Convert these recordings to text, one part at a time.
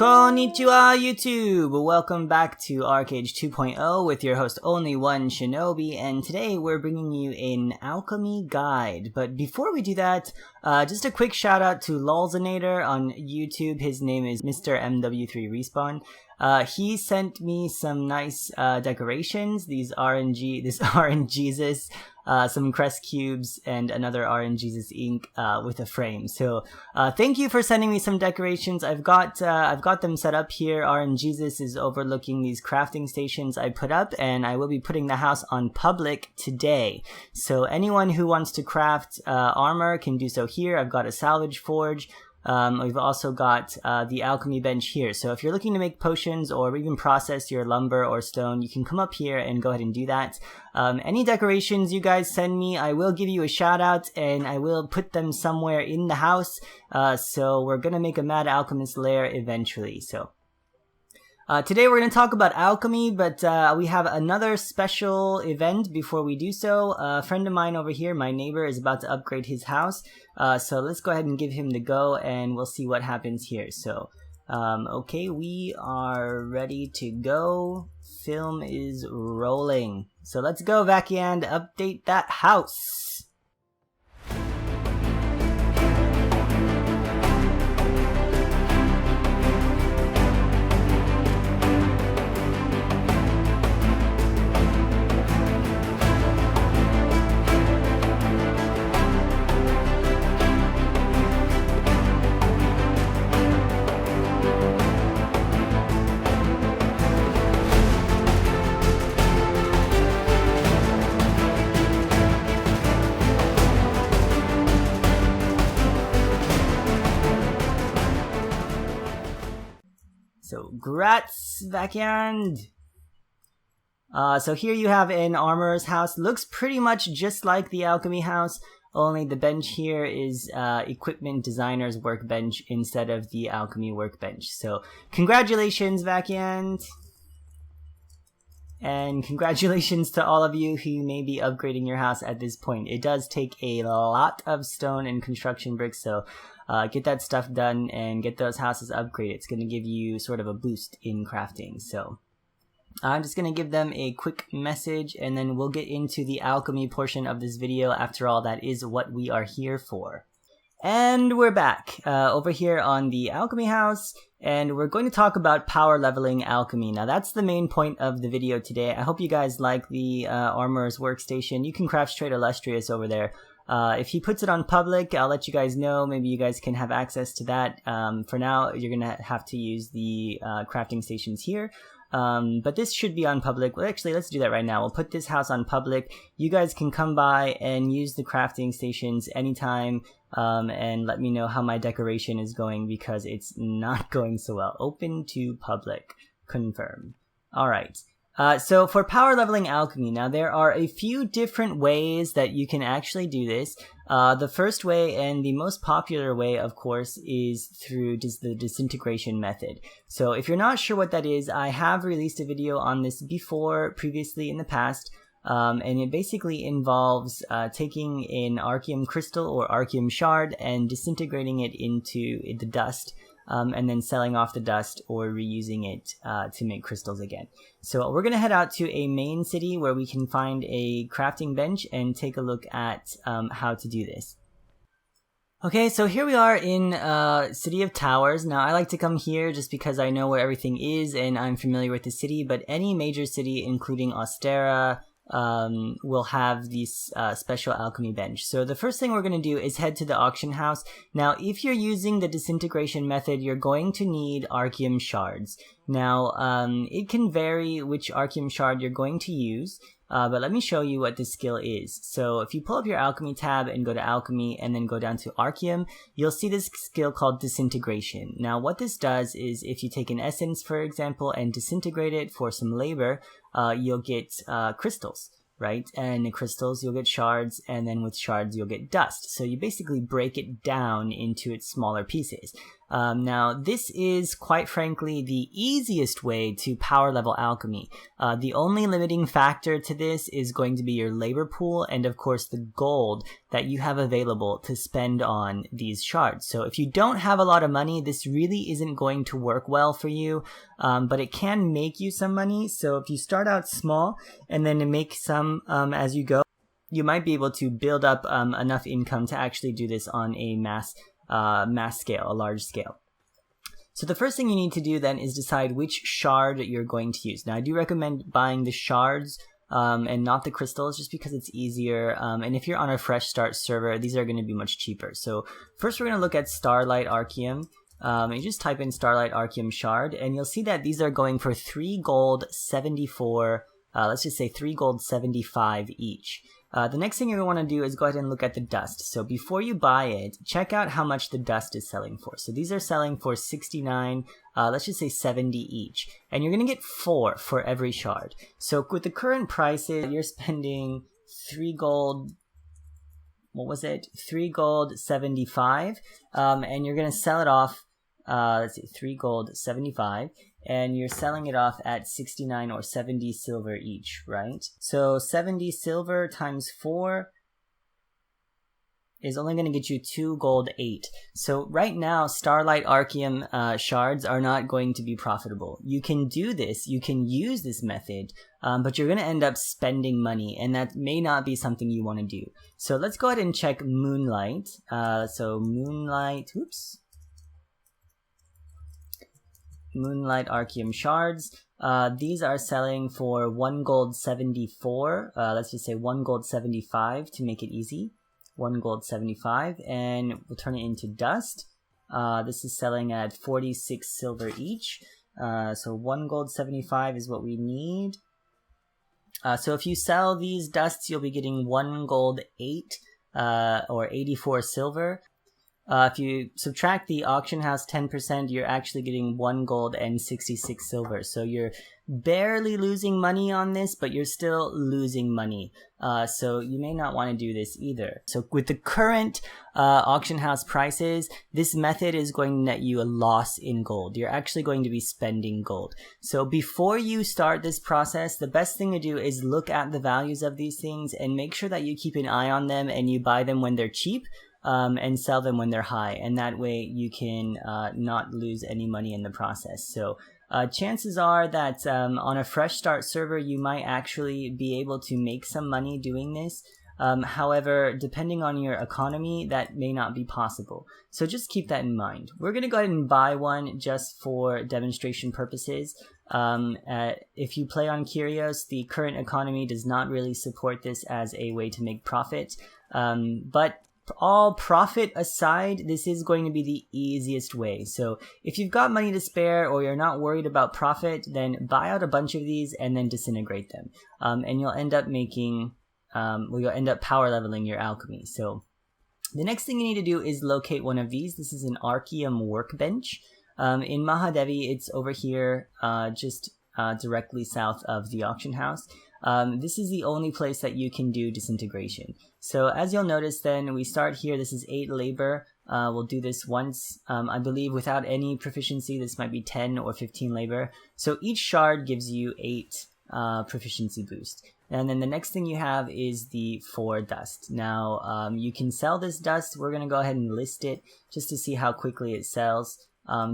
Konnichiwa YouTube! Welcome back to Archeage 2.0 with your host OnlyOneShinobi, and today we're bringing you an alchemy guide. But before we do that, just a quick shout out to Lolzinator on YouTube. His name is Mr. MW3 Respawn. He sent me some nice decorations, this RNGesus, some crest cubes, and another RNGesus ink with a frame. So thank you for sending me some decorations. I've got them set up here. RNGesus is overlooking these crafting stations I put up, and I will be putting the house on public today. So anyone who wants to craft armor can do so here. I've got a salvage forge. We've also got the alchemy bench here. So if you're looking to make potions or even process your lumber or stone, you can come up here and go ahead and do that. Any decorations you guys send me, I will give you a shout out and I will put them somewhere in the house. So we're gonna make a Mad Alchemist lair eventually. So today we're going to talk about alchemy, but we have another special event before we do so. A friend of mine over here, my neighbor, is about to upgrade his house. So let's go ahead and give him the go and we'll see what happens here. So, okay, we are ready to go. Film is rolling. So let's go, Vakiand, update that house. So, grats, Vakiand! So here you have an armorer's house. Looks pretty much just like the alchemy house, only the bench here is equipment designer's workbench instead of the alchemy workbench. So, congratulations, Vakiand! And congratulations to all of you who may be upgrading your house at this point. It does take a lot of stone and construction bricks, so get that stuff done and get those houses upgraded. It's going to give you sort of a boost in crafting. So I'm just going to give them a quick message and then we'll get into the alchemy portion of this video. After all, that is what we are here for. And we're back over here on the alchemy house, and we're going to talk about power leveling alchemy. Now that's the main point of the video today. I hope you guys like the armorer's workstation. You can craft straight illustrious over there. If he puts it on public, I'll let you guys know. Maybe you guys can have access to that. For now, you're gonna have to use the crafting stations here. But this should be on public. Well, actually, let's do that right now. We'll put this house on public. You guys can come by and use the crafting stations anytime, and let me know how my decoration is going because it's not going so well. Open to public. Confirm. Alright. So for power leveling alchemy, now there are a few different ways that you can actually do this. The first way and the most popular way, of course, is through the disintegration method. So if you're not sure what that is, I have released a video on this previously in the past, and it basically involves taking an Archeum crystal or Archeum shard and disintegrating it into the dust. And then selling off the dust or reusing it to make crystals again. So we're going to head out to a main city where we can find a crafting bench and take a look at how to do this. Okay, so here we are in City of Towers. Now I like to come here just because I know where everything is and I'm familiar with the city, but any major city including Austera will have this special alchemy bench. So the first thing we're going to do is head to the auction house. Now if you're using the disintegration method, you're going to need Archeum shards. Now it can vary which Archeum shard you're going to use, but let me show you what this skill is. So if you pull up your alchemy tab and go to alchemy and then go down to Archeum, you'll see this skill called disintegration. Now what this does is if you take an essence, for example, and disintegrate it for some labor, you'll get crystals, right? And the crystals, you'll get shards, and then with shards, you'll get dust. So you basically break it down into its smaller pieces. Now, this is quite frankly the easiest way to power level alchemy. The only limiting factor to this is going to be your labor pool and of course the gold that you have available to spend on these shards. So if you don't have a lot of money, this really isn't going to work well for you, but it can make you some money. So if you start out small and then make some as you go, you might be able to build up enough income to actually do this on a mass scale, a large scale. So the first thing you need to do then is decide which shard you're going to use. Now I do recommend buying the shards and not the crystals just because it's easier. And if you're on a fresh start server, these are going to be much cheaper. So first we're going to look at Starlight Archeum. You just type in Starlight Archeum shard and you'll see that these are going for 3 gold 74, let's just say 3 gold 75 each. The next thing you want to do is go ahead and look at the dust. So before you buy it, check out how much the dust is selling for. So these are selling for 69, let's just say 70 each. And you're going to get 4 for every shard. So with the current prices, you're spending 3 gold, what was it? 3 gold 75, and you're going to sell it off, let's see, 3 gold 75. And you're selling it off at 69 or 70 silver each, right? So 70 silver times 4 is only going to get you 2 gold 8. So right now, Starlight Archeum shards are not going to be profitable. You can do this, you can use this method, but you're going to end up spending money, and that may not be something you want to do. So let's go ahead and check Moonlight. Moonlight Archeum shards. These are selling for 1 gold 74. Let's just say 1 gold 75 to make it easy. 1 gold 75, and we'll turn it into dust. This is selling at 46 silver each. So 1 gold 75 is what we need. So if you sell these dusts, you'll be getting 1 gold 8 or 84 silver. If you subtract the auction house 10%, you're actually getting 1 gold and 66 silver. So you're barely losing money on this, but you're still losing money. So you may not want to do this either. So with the current auction house prices, this method is going to net you a loss in gold. You're actually going to be spending gold. So before you start this process, the best thing to do is look at the values of these things and make sure that you keep an eye on them and you buy them when they're cheap. And sell them when they're high, and that way you can not lose any money in the process. So chances are that on a fresh start server you might actually be able to make some money doing this. However, depending on your economy, that may not be possible. So just keep that in mind. We're going to go ahead and buy one just for demonstration purposes. If you play on Kyrios, the current economy does not really support this as a way to make profit. But all profit aside, this is going to be the easiest way. So if you've got money to spare or you're not worried about profit, then buy out a bunch of these and then disintegrate them. And you'll end up making, you'll end up power leveling your alchemy. So the next thing you need to do is locate one of these. This is an Archeum workbench. In Mahadevi, it's over here, just directly south of the auction house. This is the only place that you can do disintegration. So as you'll notice then, we start here, this is 8 labor. We'll do this once, I believe without any proficiency, this might be 10 or 15 labor. So each shard gives you 8 proficiency boost. And then the next thing you have is the 4 dust. Now, you can sell this dust. We're going to go ahead and list it just to see how quickly it sells.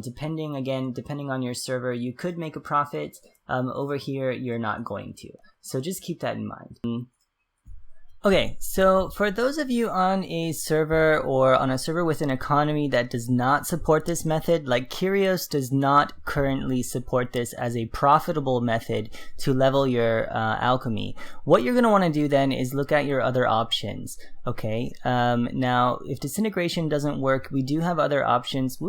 Depending on your server, you could make a profit. Over here, you're not going to. So just keep that in mind. Okay, so for those of you on a server or on a server with an economy that does not support this method, like Kyrios does not currently support this as a profitable method to level your alchemy, what you're going to want to do then is look at your other options. Okay, now if disintegration doesn't work, we do have other options.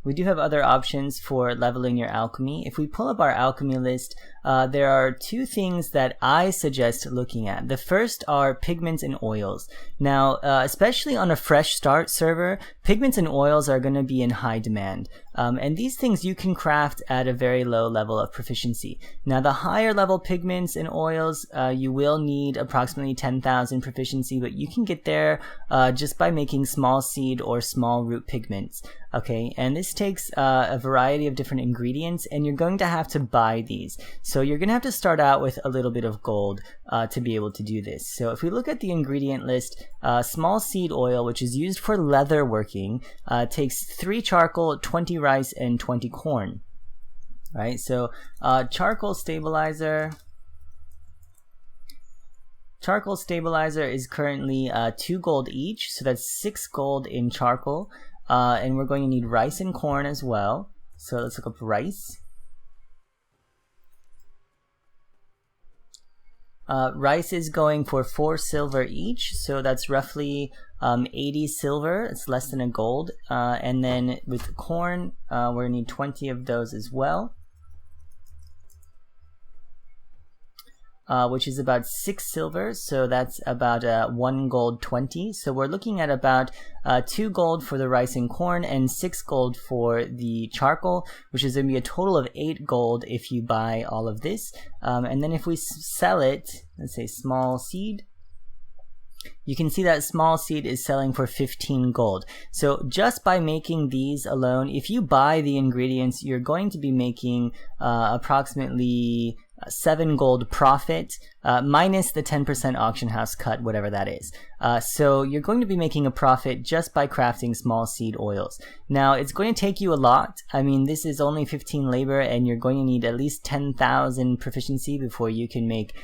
We do have other options for leveling your alchemy. If we pull up our alchemy list, there are 2 things that I suggest looking at. The first are pigments and oils. Now, especially on a fresh start server, pigments and oils are going to be in high demand. And these things you can craft at a very low level of proficiency. Now, the higher level pigments and oils, you will need approximately 10,000 proficiency, but you can get there just by making small seed or small root pigments. Okay, and this takes a variety of different ingredients, and you're going to have to buy these. So you're going to have to start out with a little bit of gold to be able to do this. So if we look at the ingredient list, small seed oil, which is used for leather working, takes 3 charcoal, 20 rice, and 20 corn. Right, so charcoal stabilizer is currently 2 gold each, so that's 6 gold in charcoal. And we're going to need rice and corn as well. So let's look up rice. Rice is going for 4 silver each, so that's roughly 80 silver. It's less than a gold. And then with corn, we're going to need 20 of those as well. Which is about 6 silver, so that's about 1 gold 20. So we're looking at about 2 gold for the rice and corn and 6 gold for the charcoal, which is going to be a total of 8 gold if you buy all of this. And then if we sell it, let's say small seed, you can see that small seed is selling for 15 gold. So just by making these alone, if you buy the ingredients, you're going to be making approximately 7 gold profit, minus the 10% auction house cut, whatever that is. So you're going to be making a profit just by crafting small seed oils. Now it's going to take you a lot. I mean, this is only 15 labor, and you're going to need at least 10,000 proficiency before you can make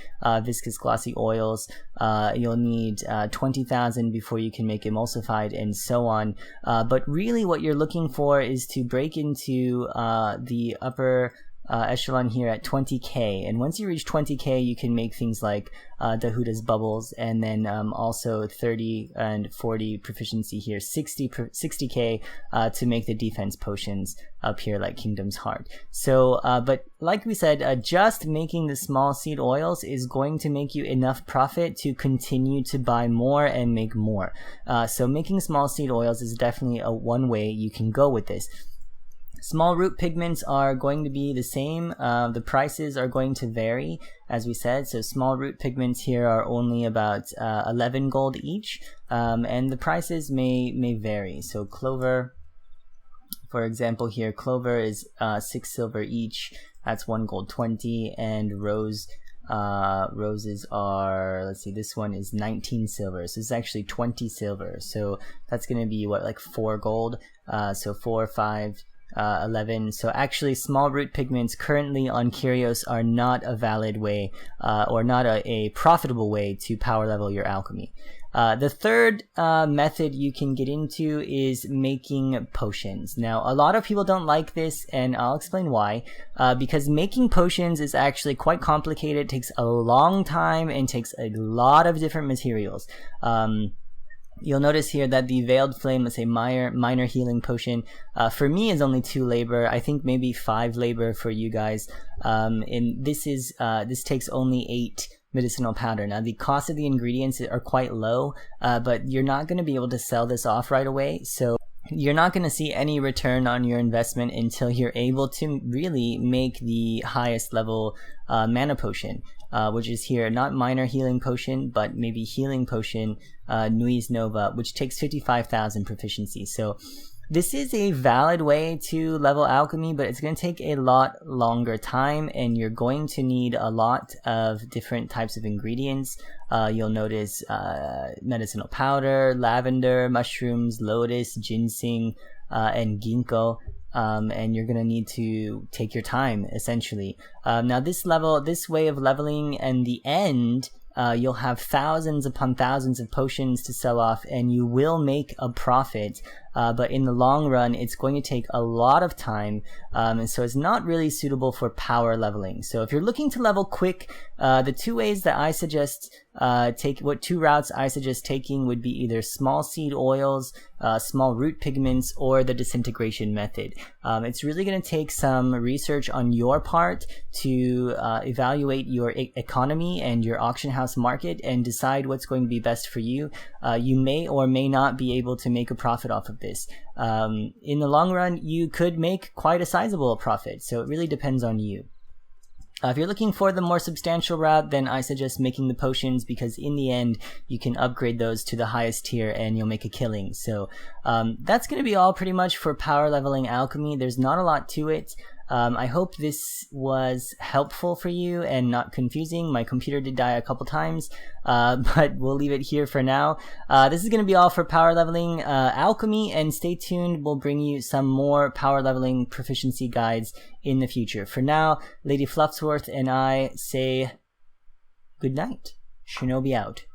viscous glossy oils. You'll need 20,000 before you can make emulsified, and so on. But really what you're looking for is to break into the upper echelon here at 20k, and once you reach 20k you can make things like Dahuda's bubbles, and then also 30 and 40 proficiency here, 60k to make the defense potions up here like Kingdom's Heart. So but like we said, just making the small seed oils is going to make you enough profit to continue to buy more and make more. So making small seed oils is definitely one way you can go with this. Small root pigments are going to be the same. The prices are going to vary, as we said. So small root pigments here are only about 11 gold each, and the prices may vary. So clover, for example, here clover is 6 silver each. That's 1 gold 20, and roses are, let's see, this one is 19 silver, so it's actually 20 silver. So that's going to be what, like 4 gold. So 4, 5. 11. So actually small root pigments currently on Kyrios are not a valid way or not a profitable way to power level your alchemy. The third method you can get into is making potions. Now a lot of people don't like this, and I'll explain why. Because making potions is actually quite complicated, takes a long time, and takes a lot of different materials. You'll notice here that the Veiled Flame, let's say minor healing potion, for me is only 2 labor. I think maybe 5 labor for you guys. And this takes only 8 medicinal powder. Now the cost of the ingredients are quite low, but you're not going to be able to sell this off right away. So you're not going to see any return on your investment until you're able to really make the highest level mana potion. Which is here, not minor healing potion, but maybe healing potion, Nui's Nova, which takes 55,000 proficiency. So this is a valid way to level alchemy, but it's going to take a lot longer time, and you're going to need a lot of different types of ingredients. You'll notice medicinal powder, lavender, mushrooms, lotus, ginseng, and ginkgo. And you're gonna need to take your time, essentially. Now this way of leveling, and the end, you'll have thousands upon thousands of potions to sell off, and you will make a profit. But in the long run, it's going to take a lot of time, and so it's not really suitable for power leveling. So if you're looking to level quick, the 2 ways that I suggest 2 routes I suggest taking would be either small seed oils, small root pigments, or the disintegration method. It's really going to take some research on your part to evaluate your economy and your auction house market and decide what's going to be best for you. You may or may not be able to make a profit off of this. In the long run, you could make quite a sizable profit, so it really depends on you. If you're looking for the more substantial route, then I suggest making the potions, because in the end you can upgrade those to the highest tier and you'll make a killing. So that's going to be all pretty much for power leveling alchemy. There's not a lot to it. I hope this was helpful for you and not confusing. My computer did die a couple times, but we'll leave it here for now. This is going to be all for power leveling alchemy, and stay tuned. We'll bring you some more power leveling proficiency guides in the future. For now, Lady Fluffsworth and I say good night. Shinobi out.